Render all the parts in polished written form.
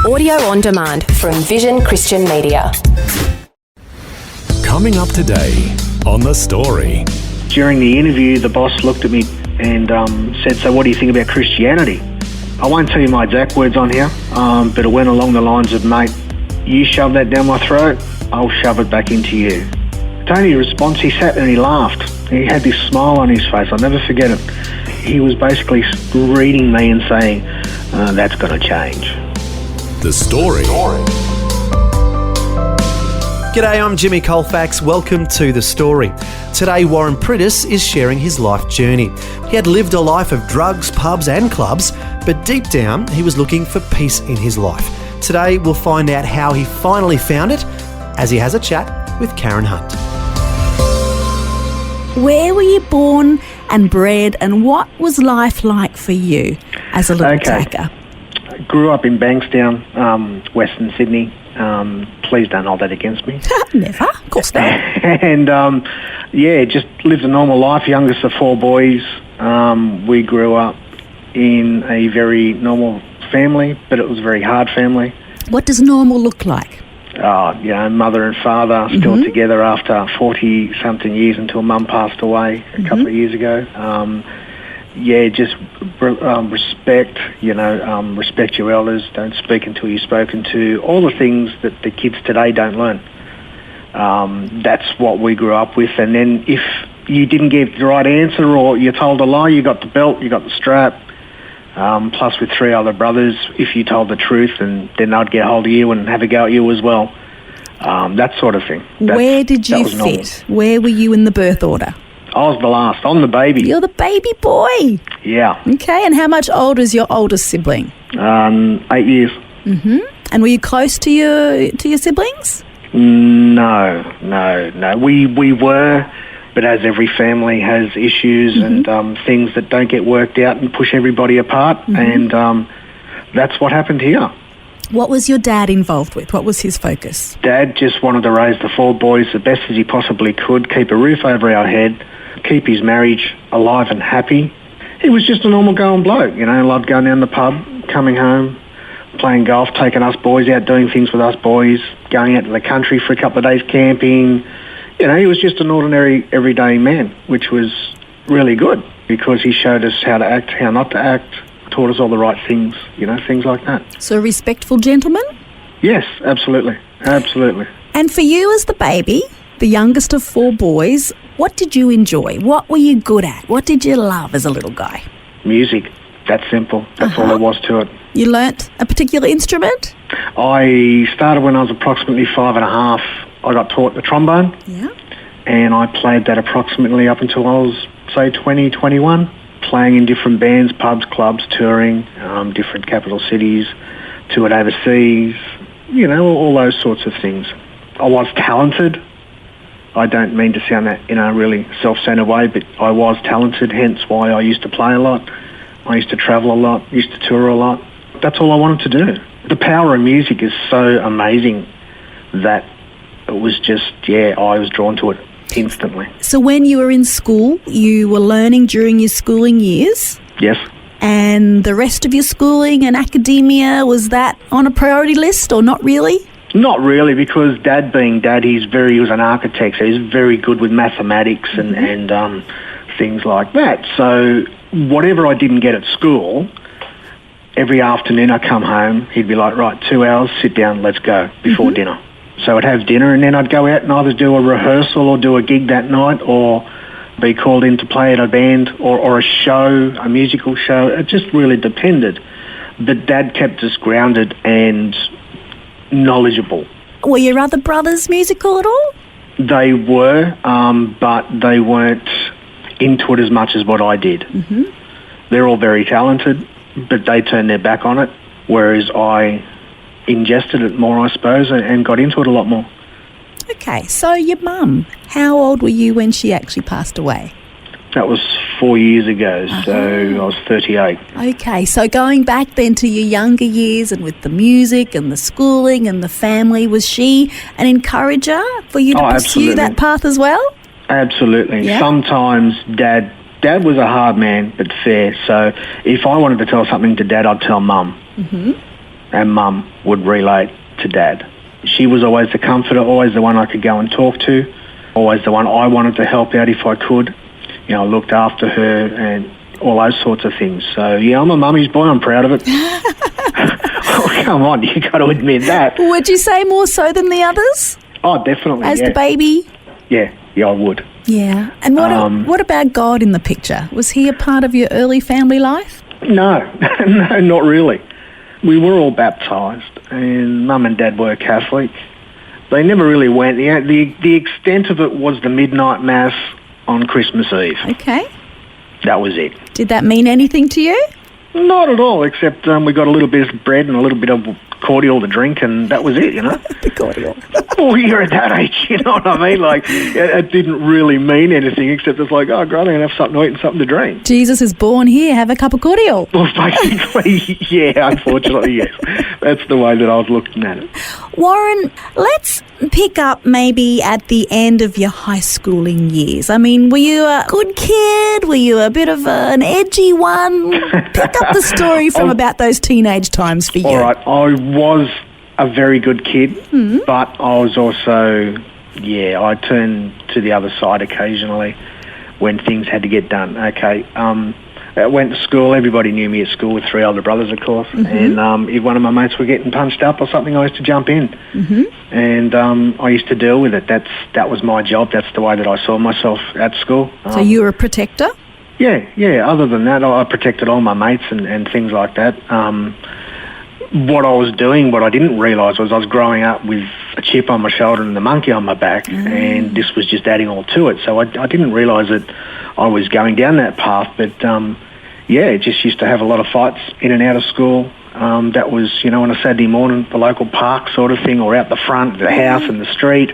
Audio on demand from Vision Christian Media. Coming up today on The Story. During the interview, the boss looked at me and said, "So what do you think about Christianity?" I won't tell you my exact words on here, but it went along the lines of, "Mate, you shove that down my throat, I'll shove it back into you." To any response, he sat there and he laughed. He had this smile on his face. I'll never forget it. He was basically reading me and saying, "That's going to change." The Story. G'day, I'm Jimmy Colefax. Welcome to The Story. Today, Warren Priddis is sharing his life journey. He had lived a life of drugs, pubs and clubs, but deep down, he was looking for peace in his life. Today, we'll find out how he finally found it as he has a chat with Karen Hunt. Where were you born and bred, and what was life like for you as a little tacker? Grew up in Bankstown, Western Sydney. Please don't hold that against me. Never, of course not. And just lived a normal life, youngest of four boys. We grew up in a very normal family, but it was a very hard family. What does normal look like? Mother and father still together after 40-something years until Mum passed away a couple of years ago. Respect, respect your elders, don't speak until you're spoken to, all the things that the kids today don't learn. That's what we grew up with. And then if you didn't get the right answer or you told a lie, you got the belt, you got the strap. Plus with three other brothers, if you told the truth, and then they'd get hold of you and have a go at you as well. That sort of thing. Where did you fit? Normal. Where were you in the birth order? I was the last. I'm the baby. You're the baby boy. Yeah. Okay, and how much older is your oldest sibling? 8 years. Mm-hmm. And were you close to your siblings? No. We were, but as every family has issues and things that don't get worked out and push everybody apart, and that's what happened here. What was your dad involved with? What was his focus? Dad just wanted to raise the four boys the best as he possibly could, keep a roof over our head, keep his marriage alive and happy. He was just a normal going bloke, loved going down the pub, coming home, playing golf, taking us boys out, doing things with us boys, going out to the country for a couple of days camping. He was just an ordinary, everyday man, which was really good because he showed us how to act, how not to act, taught us all the right things, things like that. So a respectful gentleman? Yes, absolutely. Absolutely. And for you as the baby, the youngest of four boys, what did you enjoy? What were you good at? What did you love as a little guy? Music. That's simple. That's all there was to it. You learnt a particular instrument? I started when I was approximately 5 and a half. I got taught the trombone. Yeah. And I played that approximately up until I was, say, 20, 21, playing in different bands, pubs, clubs, touring, different capital cities, toured overseas, all those sorts of things. I was talented. I don't mean to sound that in a really self-centered way, but I was talented, hence why I used to play a lot. I used to travel a lot, used to tour a lot. That's all I wanted to do. The power of music is so amazing that it was just, I was drawn to it instantly. So when you were in school, you were learning during your schooling years? Yes. And the rest of your schooling and academia, was that on a priority list or not really? Not really, because Dad being Dad, he was an architect, so he's very good with mathematics and things like that. So whatever I didn't get at school, every afternoon I come home, he'd be like, right, 2 hours, sit down, let's go, before dinner. So I'd have dinner and then I'd go out and either do a rehearsal or do a gig that night or be called in to play at a band or a show, a musical show. It just really depended. But Dad kept us grounded and knowledgeable. Were your other brothers musical at all? They were, but they weren't into it as much as what I did. They're all very talented, but they turned their back on it, whereas I ingested it more, I suppose, and got into it a lot more. Okay, so your mum, how old were you when she actually passed away? That was 4 years ago, so I was 38. Okay, so going back then to your younger years and with the music and the schooling and the family, was she an encourager for you to pursue that path as well? Absolutely. Yeah? Sometimes Dad was a hard man, but fair. So if I wanted to tell something to Dad, I'd tell Mum. and Mum would relate to Dad. She was always the comforter, always the one I could go and talk to, always the one I wanted to help out if I could. You know, I looked after her and all those sorts of things. So, yeah, I'm a mummy's boy. I'm proud of it. Oh, come on, you got to admit that. Would you say more so than the others? Oh, definitely, As the baby? Yeah, I would. Yeah. And what about God in the picture? Was he a part of your early family life? No, no, not really. We were all baptised, and Mum and Dad were Catholic. They never really went. The extent of it was the midnight mass on Christmas Eve. Okay. That was it. Did that mean anything to you? Not at all, except we got a little bit of bread and a little bit of cordial to drink, and that was it, you know. The cordial. Well, you're at that age, you know what I mean? Like, it didn't really mean anything, except it's like, oh, great, I'm going to have something to eat and something to drink. Jesus is born here, have a cup of cordial. Well, basically, yeah, unfortunately, yes. That's the way that I was looking at it. Warren, let's pick up maybe at the end of your high schooling years. I mean, were you a good kid? Were you a bit of an edgy one? Pick up the story from about those teenage times for you. All right, I was a very good kid, but I was also, I turned to the other side occasionally when things had to get done. Okay, I went to school. Everybody knew me at school with 3 older brothers, of course. And if one of my mates were getting punched up or something, I used to jump in. And I used to deal with it. That was my job. That's the way that I saw myself at school. So you were a protector? Yeah. Other than that, I protected all my mates and things like that. What I was doing, what I didn't realise was I was growing up with a chip on my shoulder and the monkey on my back, and this was just adding all to it. So I didn't realise that I was going down that path, but it just used to have a lot of fights in and out of school. That was, on a Saturday morning, the local park sort of thing, or out the front, the house and the street.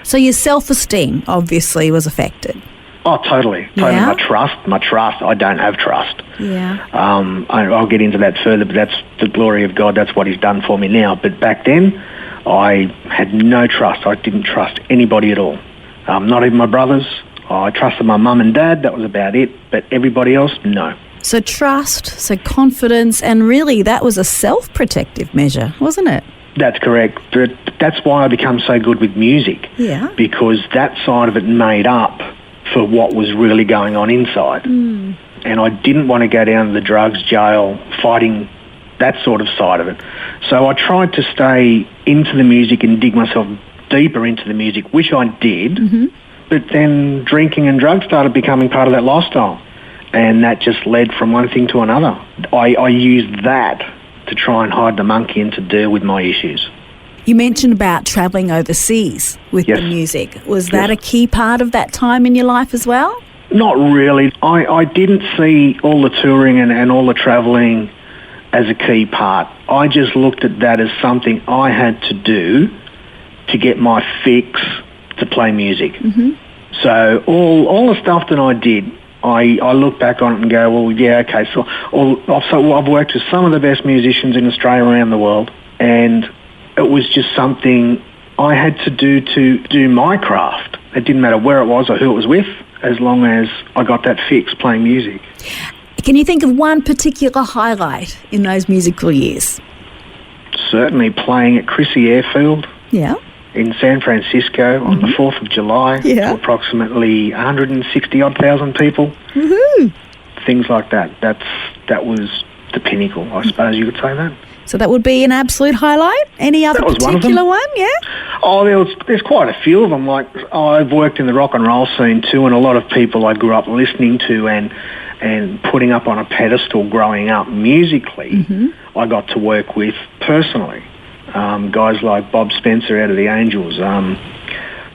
So your self-esteem obviously was affected. Oh, totally. Yeah? My trust. I don't have trust. Yeah. I'll get into that further, but that's the glory of God. That's what he's done for me now. But back then, I had no trust. I didn't trust anybody at all. Not even my brothers. I trusted my mum and dad. That was about it. But everybody else, no. So trust, so confidence, and really that was a self-protective measure, wasn't it? That's correct. That's why I become so good with music. Yeah. Because that side of it made up for what was really going on inside. And I didn't want to go down to the drugs, jail, fighting that sort of side of it. So I tried to stay into the music and dig myself deeper into the music, which I did, but then drinking and drugs started becoming part of that lifestyle. And that just led from one thing to another. I used that to try and hide the monkey and to deal with my issues. You mentioned about travelling overseas with the music. Was that a key part of that time in your life as well? Not really. I didn't see all the touring and all the travelling as a key part. I just looked at that as something I had to do to get my fix to play music. So all the stuff that I did, I look back on it and go, well, yeah, okay. So I've worked with some of the best musicians in Australia around the world, and it was just something I had to do my craft. It didn't matter where it was or who it was with, as long as I got that fix playing music. Can you think of one particular highlight in those musical years? Certainly playing at Chrissy Airfield in San Francisco on the 4th of July to approximately 160,000 people. Things like that. That was the pinnacle, I suppose you could say that. So that would be an absolute highlight? Any other particular one? Yeah? Oh, there's quite a few of them. Like, I've worked in the rock and roll scene too, and a lot of people I grew up listening to and putting up on a pedestal growing up musically, I got to work with personally. Guys like Bob Spencer out of the Angels,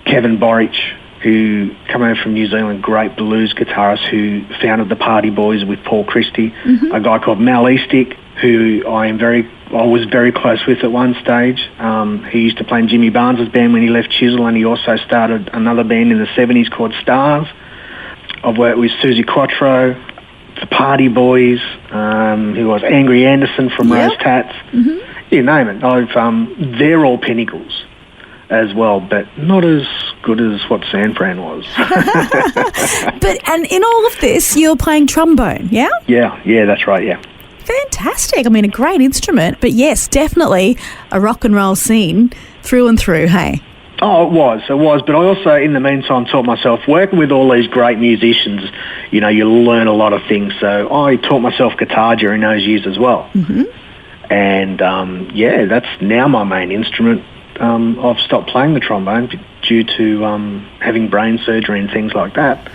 Kevin Borich, who come over from New Zealand, great blues guitarist who founded the Party Boys with Paul Christie, a guy called Mal Eastick, who I was very close with at one stage. He used to play in Jimmy Barnes's band when he left Chisel, and he also started another band in the 70s called Stars. I've worked with Susie Quattro, the Party Boys, who was Angry Anderson from Rose Tats. You name it. They're all pinnacles as well, but not as good as what San Fran was. And in all of this, you're playing trombone, yeah? Yeah, that's right, yeah. Fantastic. I mean, a great instrument, but yes, definitely a rock and roll scene through and through, hey? Oh, it was. But I also, in the meantime, taught myself, working with all these great musicians, you learn a lot of things. So I taught myself guitar during those years as well. Mm-hmm. And, that's now my main instrument. I've stopped playing the trombone due to having brain surgery and things like that.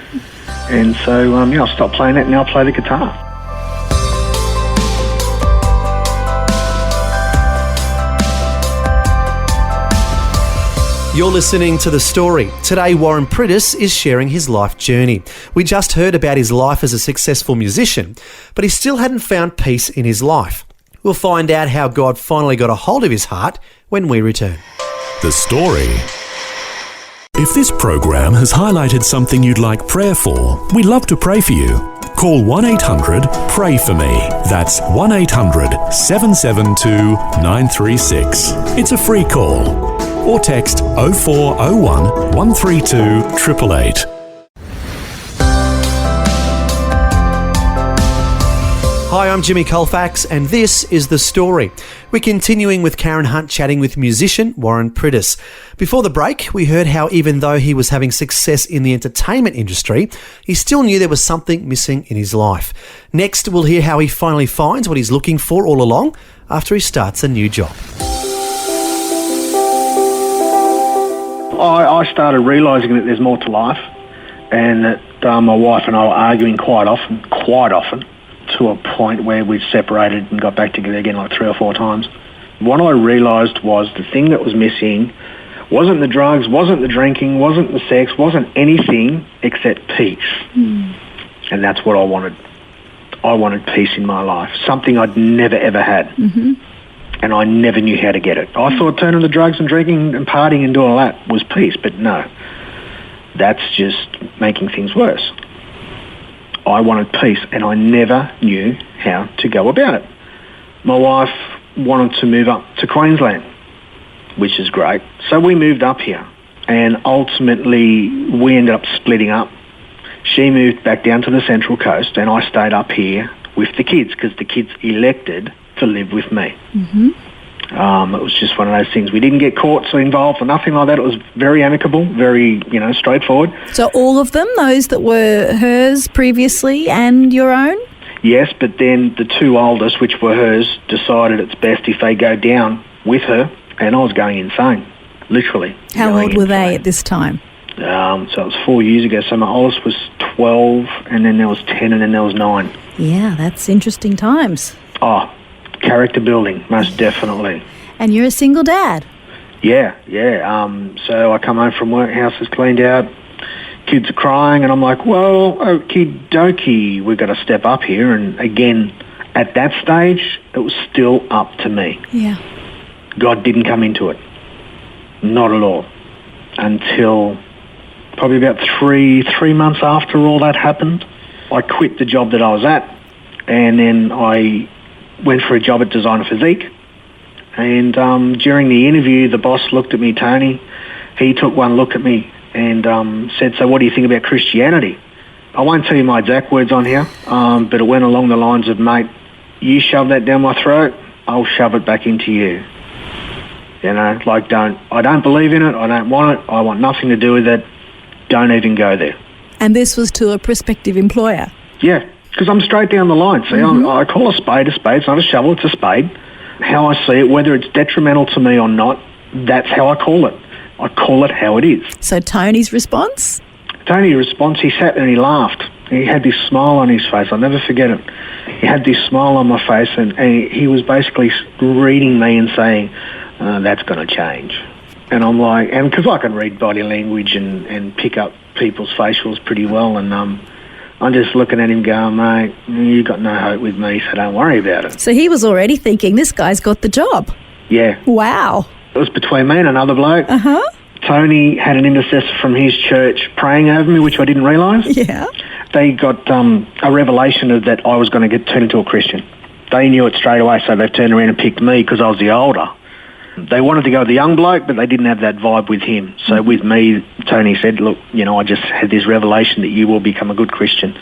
And so, I've stopped playing that and now I play the guitar. You're listening to The Story. Today, Warren Priddis is sharing his life journey. We just heard about his life as a successful musician, but he still hadn't found peace in his life. We'll find out how God finally got a hold of his heart when we return. The Story. If this program has highlighted something you'd like prayer for, we'd love to pray for you. Call 1-800-PRAY-FOR-ME. That's 1-800-772-936. It's a free call. Or text 0401 132 888. Hi, I'm Jimmy Colefax, and this is The Story. We're continuing with Karen Hunt chatting with musician Warren Priddis. Before the break, we heard how even though he was having success in the entertainment industry, he still knew there was something missing in his life. Next, we'll hear how he finally finds what he's looking for all along after he starts a new job. I started realising that there's more to life, and that my wife and I were arguing quite often, to a point where we'd separated and got back together again like 3 or 4 times. What I realised was the thing that was missing wasn't the drugs, wasn't the drinking, wasn't the sex, wasn't anything except peace. And that's what I wanted. I wanted peace in my life, something I'd never ever had. Mm-hmm. And I never knew how to get it. I thought turning to drugs and drinking and partying and doing all that was peace, but no. That's just making things worse. I wanted peace, and I never knew how to go about it. My wife wanted to move up to Queensland, which is great. So we moved up here, and ultimately we ended up splitting up. She moved back down to the Central Coast, and I stayed up here with the kids, because the kids elected to live with me. Mm-hmm. It was just one of those things. We didn't get caught or involved or nothing like that. It was very amicable, very, straightforward. So all of them, those that were hers previously and your own? Yes, but then the 2 oldest, which were hers, decided it's best if they go down with her, and I was going insane, literally. How old were they at this time? So it was 4 years ago. So my oldest was 12, and then there was 10, and then there was 9. Yeah, that's interesting times. Oh, character building, most definitely. And you're a single dad? Yeah. So I come home from work, house is cleaned out, kids are crying, and I'm like, well, okie dokie, we've got to step up here. And again, at that stage, it was still up to me. Yeah. God didn't come into it. Not at all. Until probably about three months after all that happened, I quit the job that I was at, and then I went for a job at Designer Physique. And during the interview, the boss looked at me, Tony. He took one look at me and said, so what do you think about Christianity? I won't tell you my exact words on here, but it went along the lines of, mate, you shove that down my throat, I'll shove it back into you. I don't believe in it, I don't want it, I want nothing to do with it, don't even go there. And this was to a prospective employer? Yeah. Because I'm straight down the line. See, I call a spade. It's not a shovel, it's a spade. How I see it, whether it's detrimental to me or not, that's how I call it. I call it how it is. So Tony's response? Tony's response, he sat there and he laughed. He had this smile on his face. I'll never forget it. He had this smile on my face, and he was basically reading me and saying, that's going to change. And I'm like, and because I can read body language and pick up people's facials pretty well, and I'm just looking at him going, mate, you got no hope with me, so don't worry about it. So he was already thinking, this guy's got the job. Yeah. Wow. It was between me and another bloke. Uh-huh. Tony had an intercessor from his church praying over me, which I didn't realise. Yeah. They got a revelation of that I was going to get turned into a Christian. They knew it straight away, so they turned around and picked me because I was the older. They wanted to go with the young bloke, but they didn't have that vibe with him. So with me, Tony said, look, I just had this revelation that you will become a good Christian,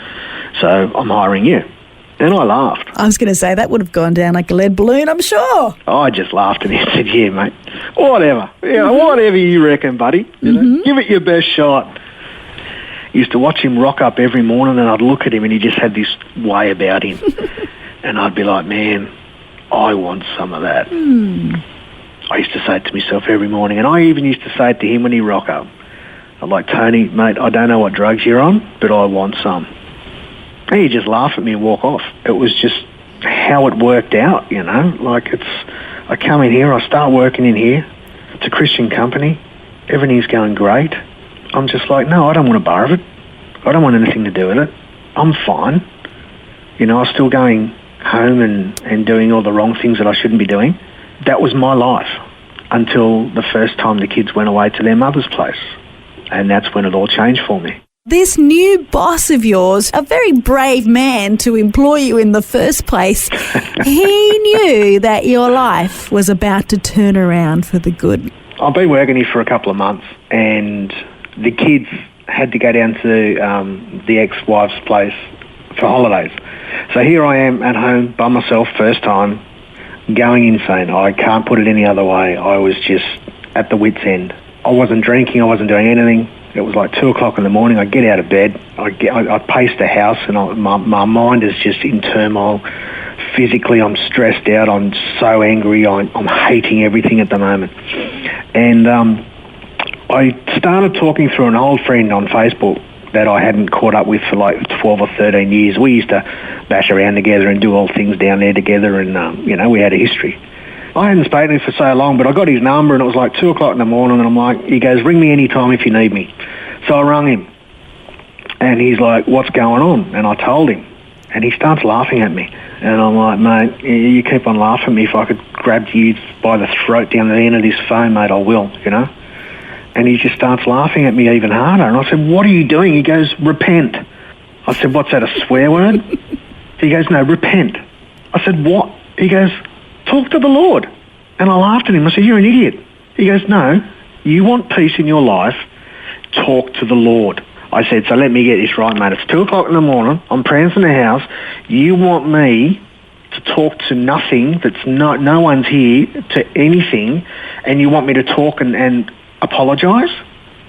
so I'm hiring you. And I laughed. I was going to say, that would have gone down like a lead balloon, I'm sure. I just laughed and he said, yeah, mate, whatever. Whatever you reckon, buddy. You know, give it your best shot. I used to watch him rock up every morning and I'd look at him and he just had this way about him. And I'd be like, man, I want some of that. I used to say it to myself every morning, and I even used to say it to him when he rock up. I'm like, Tony, mate, I don't know what drugs you're on, but I want some. And he'd just laugh at me and walk off. It was just how it worked out, you know. Like, I come in here, I start working in here. It's a Christian company. Everything's going great. I'm just like, no, I don't want a bar of it. I don't want anything to do with it. I'm fine. You know, I was still going home and doing all the wrong things that I shouldn't be doing. That was my life until the first time the kids went away to their mother's place. And that's when it all changed for me. This new boss of yours, a very brave man to employ you in the first place, he knew that your life was about to turn around for the good. I've been working here for a couple of months and the kids had to go down to the ex-wife's place for holidays. So here I am at home by myself, first time, going insane. I can't put it any other way. I was just at the wit's end. I wasn't drinking, I wasn't doing anything. It was like 2 o'clock in the morning. I get out of bed, I pace the house and my mind is just in turmoil. Physically, I'm stressed out, I'm so angry, I'm hating everything at the moment. And I started talking through an old friend on Facebook that I hadn't caught up with for like 12 or 13 years. We used to bash around together and do all things down there together and, you know, we had a history. I hadn't spoken to him for so long, but I got his number and it was like 2 o'clock in the morning and I'm like, he goes, ring me anytime if you need me. So I rung him and he's like, what's going on? And I told him and he starts laughing at me. And I'm like, mate, you keep on laughing at me. If I could grab you by the throat down the end of this phone, mate, I will, you know. And he just starts laughing at me even harder. And I said, what are you doing? He goes, repent. I said, what's that, a swear word? He goes, no, repent. I said, what? He goes, talk to the Lord. And I laughed at him. I said, you're an idiot. He goes, no, you want peace in your life, talk to the Lord. I said, so let me get this right, mate. It's 2 o'clock in the morning. I'm prancing the house. You want me to talk to nothing that's no one's here, to anything, and you want me to talk and apologise?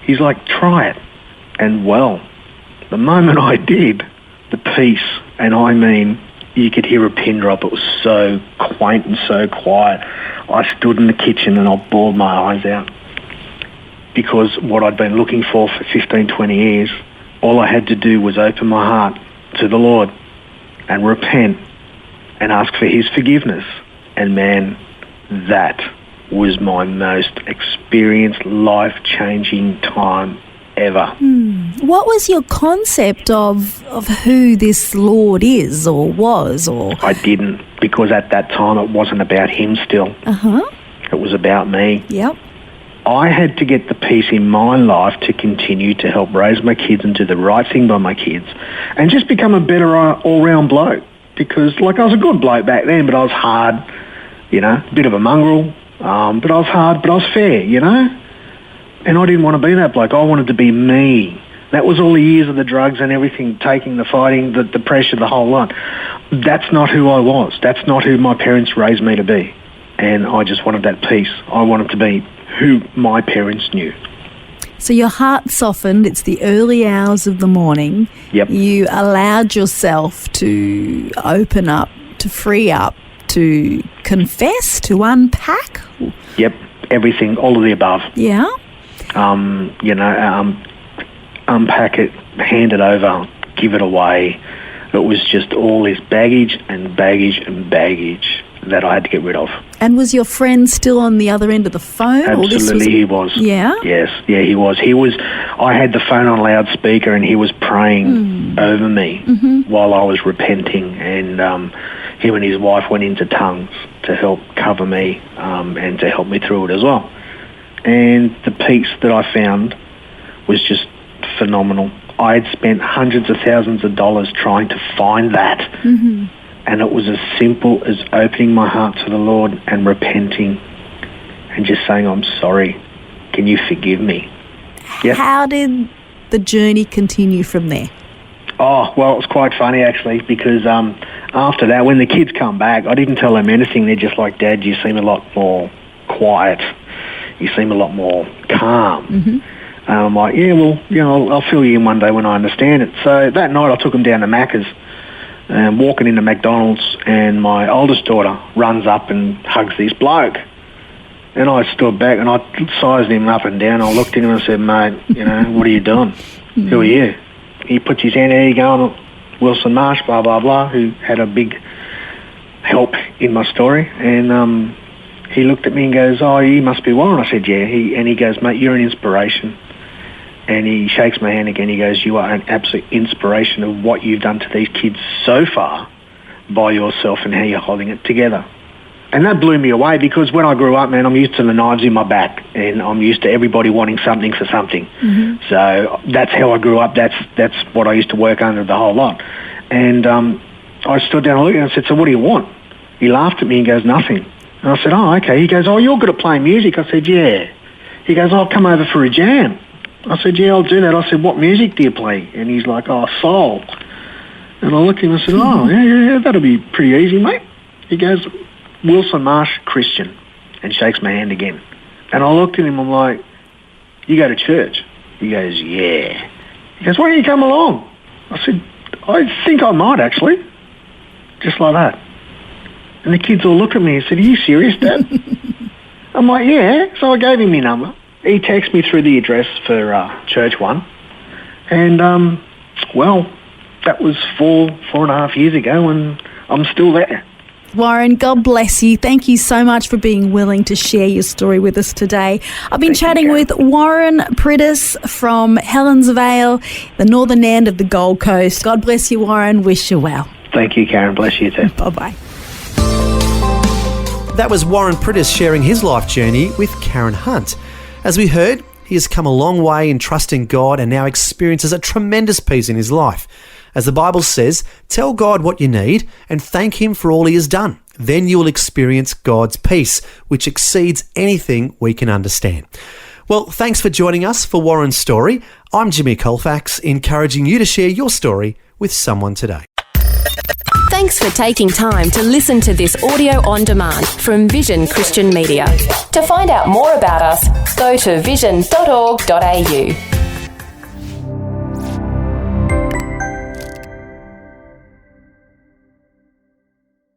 He's like, try it. And well, the moment I did, the peace, and I mean, you could hear a pin drop. It was so quaint and so quiet. I stood in the kitchen and I bawled my eyes out. Because what I'd been looking for 15, 20 years, all I had to do was open my heart to the Lord and repent and ask for his forgiveness. And man, that was my most experienced, life-changing time ever. What was your concept of who this Lord is or was? Or I didn't, because at that time it wasn't about him still. It was about me. Yep. I had to get the peace in my life to continue to help raise my kids and do the right thing by my kids and just become a better all-round bloke. Because, like, I was a good bloke back then, but I was hard, you know, a bit of a mongrel, but I was hard, but I was fair, you know? And I didn't want to be that bloke. I wanted to be me. That was all the years of the drugs and everything, taking the fighting, the pressure, the whole lot. That's not who I was. That's not who my parents raised me to be. And I just wanted that peace. I wanted to be who my parents knew. So your heart softened. It's the early hours of the morning. Yep. You allowed yourself to open up, to free up, to confess, to unpack. Yep, everything, all of the above. Yeah. You know, unpack it, hand it over, give it away. It was just all this baggage and baggage and baggage that I had to get rid of. And was your friend still on the other end of the phone? Absolutely, he was. Yeah? Yes, yeah, he was. I had the phone on loudspeaker and he was praying over me while I was repenting, and him and his wife went into tongues to help cover me and to help me through it as well. And the peace that I found was just phenomenal. I had spent hundreds of thousands of dollars trying to find that. And it was as simple as opening my heart to the Lord and repenting and just saying, I'm sorry. Can you forgive me? Yep. How did the journey continue from there? Oh, well, it was quite funny actually, because after that, when the kids come back, I didn't tell them anything. They're just like, Dad, you seem a lot more quiet. You seem a lot more calm. Mm-hmm. I'm like, yeah, well, I'll fill you in one day when I understand it. So that night I took them down to Macca's, walking into McDonald's, and my oldest daughter runs up and hugs this bloke. And I stood back and I sized him up and down. I looked at him and I said, mate, what are you doing? Who are you? He puts his hand out, he going, Wilson Marsh, blah, blah, blah, who had a big help in my story. And he looked at me and goes, oh, you must be Warren. I said, yeah. He goes, mate, you're an inspiration. And he shakes my hand again. He goes, you are an absolute inspiration of what you've done to these kids so far by yourself and how you're holding it together. And that blew me away, because when I grew up, man, I'm used to the knives in my back, and I'm used to everybody wanting something for something. Mm-hmm. So that's how I grew up. That's what I used to work under the whole lot. And I stood down and looked at him and I said, so what do you want? He laughed at me and goes, nothing. And I said, oh, okay. He goes, oh, you're good at playing music? I said, yeah. He goes, I'll come over for a jam. I said, yeah, I'll do that. I said, what music do you play? And he's like, oh, soul. And I looked at him and I said, oh, yeah, that'll be pretty easy, mate. He goes, Wilson Marsh, Christian, and shakes my hand again. And I looked at him, I'm like, you go to church? He goes, yeah. He goes, why don't you come along? I said, I think I might, actually. Just like that. And the kids all look at me and said, are you serious, Dad? I'm like, yeah. So I gave him my number. He texted me through the address for Church One. And, well, that was four and a half years ago, and I'm still there. Warren, God bless you. Thank you so much for being willing to share your story with us today. I've been chatting with Warren Priddis from Helensvale, the northern end of the Gold Coast. God bless you, Warren. Wish you well. Thank you, Karen. Bless you too. Bye-bye. That was Warren Priddis sharing his life journey with Karen Hunt. As we heard, he has come a long way in trusting God and now experiences a tremendous peace in his life. As the Bible says, tell God what you need and thank him for all he has done. Then you will experience God's peace, which exceeds anything we can understand. Well, thanks for joining us for Warren's story. I'm Jimmy Colefax, encouraging you to share your story with someone today. Thanks for taking time to listen to this audio on demand from Vision Christian Media. To find out more about us, go to vision.org.au.